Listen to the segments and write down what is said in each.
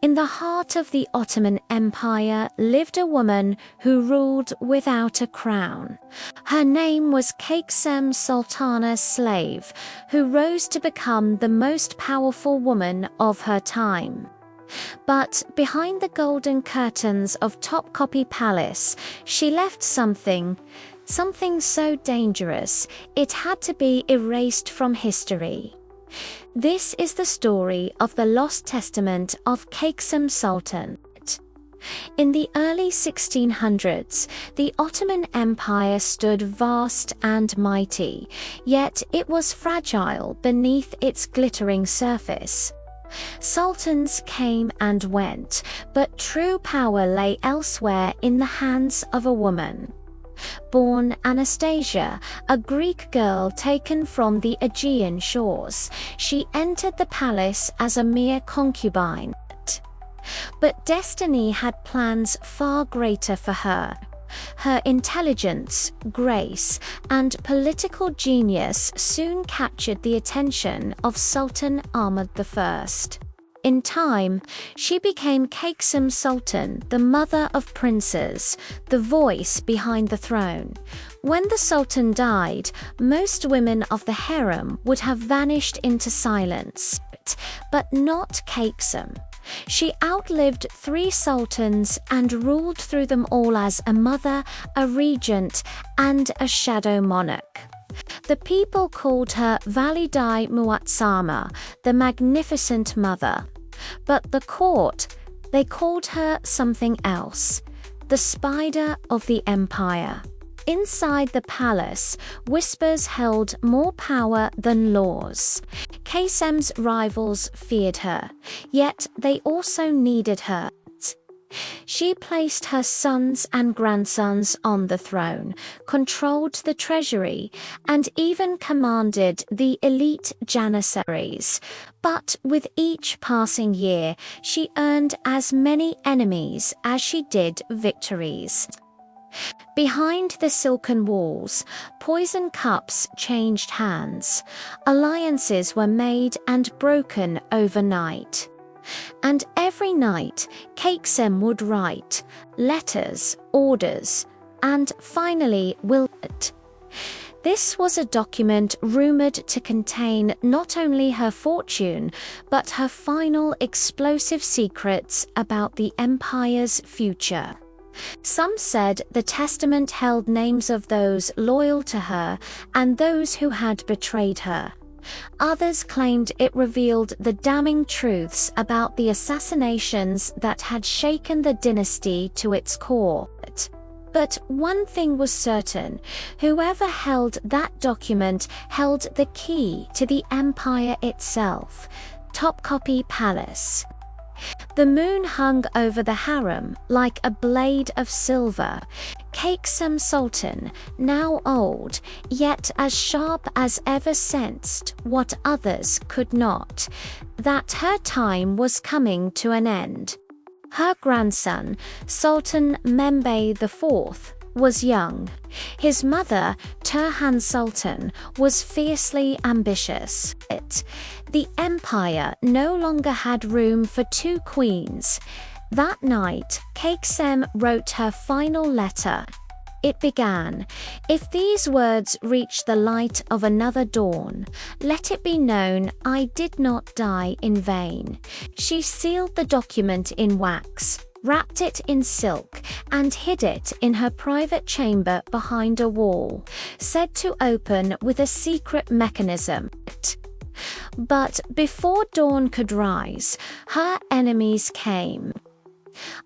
In the heart of the Ottoman Empire lived a woman who ruled without a crown. Her name was Kösem Sultana Slave, who rose to become the most powerful woman of her time. But behind the golden curtains of Topkapi Palace, she left something so dangerous it had to be erased from history. This is the story of the Lost Testament of Kösem Sultan. In the early 1600s, the Ottoman Empire stood vast and mighty, yet it was fragile beneath its glittering surface. Sultans came and went, but true power lay elsewhere in the hands of a woman. Born Anastasia, a Greek girl taken from the Aegean shores, she entered the palace as a mere concubine. But destiny had plans far greater for her. Her intelligence, grace, and political genius soon captured the attention of Sultan Ahmed I. In time, she became Kösem Sultan, the mother of princes, the voice behind the throne. When the Sultan died, most women of the Hürrem would have vanished into silence. But not Kösem. She outlived 3 sultans and ruled through them all as a mother, a regent, and a shadow monarch. The people called her Validai Muazzama, the Magnificent Mother. But the court, they called her something else, the Spider of the Empire. Inside the palace, whispers held more power than laws. Kösem's rivals feared her, yet they also needed her. She placed her sons and grandsons on the throne, controlled the treasury, and even commanded the elite janissaries. But with each passing year, she earned as many enemies as she did victories. Behind the silken walls, poison cups changed hands. Alliances were made and broken overnight. And every night, Kösem would write letters, orders, and finally will. This was a document rumored to contain not only her fortune, but her final explosive secrets about the empire's future. Some said the testament held names of those loyal to her and those who had betrayed her. Others claimed it revealed the damning truths about the assassinations that had shaken the dynasty to its core. But one thing was certain: whoever held that document held the key to the empire itself, Topkapi Palace. The moon hung over the harem like a blade of silver. Kösem Sultan, now old, yet as sharp as ever, sensed what others could not, that her time was coming to an end. Her grandson, Sultan Mehmed IV, was young. His mother, Turhan Sultan, was fiercely ambitious. The empire no longer had room for 2 queens. That night, Kösem wrote her final letter. It began, "If these words reach the light of another dawn, let it be known I did not die in vain." She sealed the document in wax, wrapped it in silk, and hid it in her private chamber behind a wall, said to open with a secret mechanism. But before dawn could rise, her enemies came.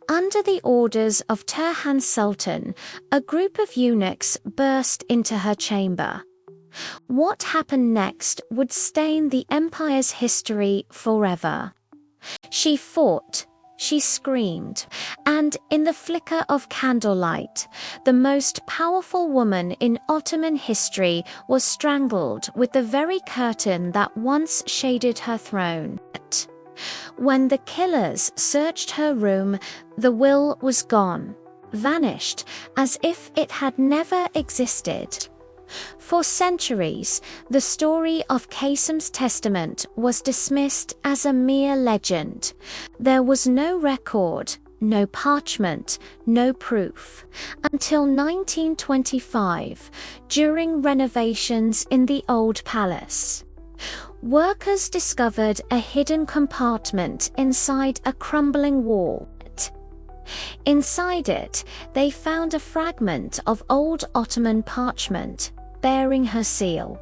Under the orders of Turhan Sultan, a group of eunuchs burst into her chamber. What happened next would stain the empire's history forever. She fought, she screamed, and in the flicker of candlelight, the most powerful woman in Ottoman history was strangled with the very curtain that once shaded her throne. When the killers searched her room, the will was gone, vanished, as if it had never existed. For centuries, the story of Kösem's testament was dismissed as a mere legend. There was no record, no parchment, no proof, until 1925, during renovations in the old palace. Workers discovered a hidden compartment inside a crumbling wall. Inside it, they found a fragment of old Ottoman parchment bearing her seal,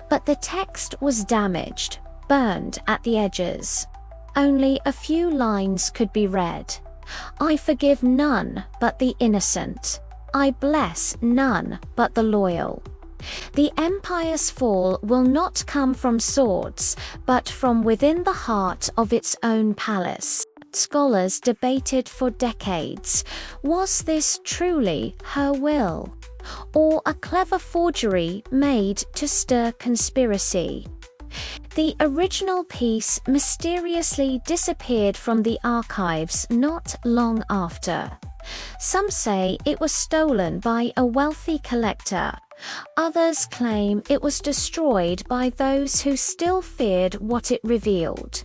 but the text was damaged, burned at the edges. Only a few lines could be read. "I forgive none but the innocent. I bless none but the loyal." The empire's fall will not come from swords, but from within the heart of its own palace. Scholars debated for decades, was this truly her will, or a clever forgery made to stir conspiracy? The original piece mysteriously disappeared from the archives not long after. Some say it was stolen by a wealthy collector. Others claim it was destroyed by those who still feared what it revealed.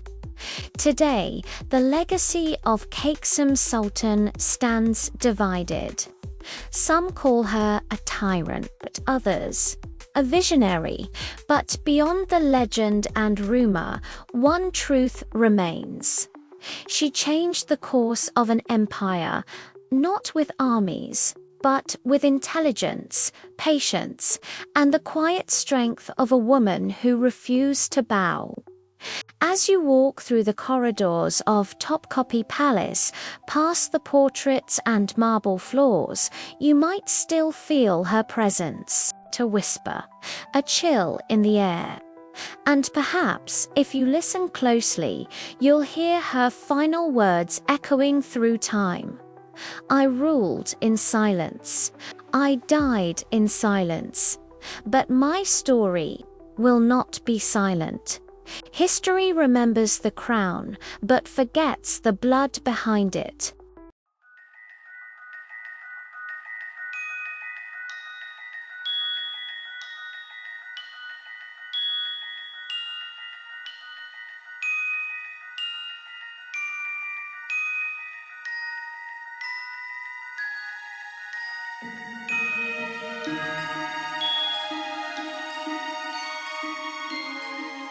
Today, the legacy of Kösem Sultan stands divided. Some call her a tyrant, but others a visionary. But beyond the legend and rumor, one truth remains. She changed the course of an empire, not with armies, but with intelligence, patience, and the quiet strength of a woman who refused to bow. As you walk through the corridors of Topkapi Palace, past the portraits and marble floors, you might still feel her presence, a whisper, a chill in the air. And perhaps, if you listen closely, you'll hear her final words echoing through time. "I ruled in silence. I died in silence. But my story will not be silent." History remembers the crown, but forgets the blood behind it.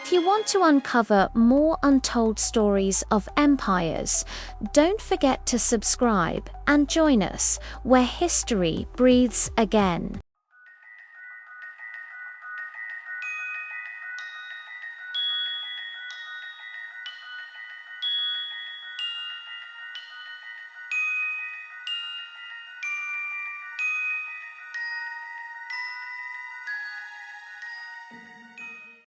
If you want to uncover more untold stories of empires, don't forget to subscribe and join us where history breathes again.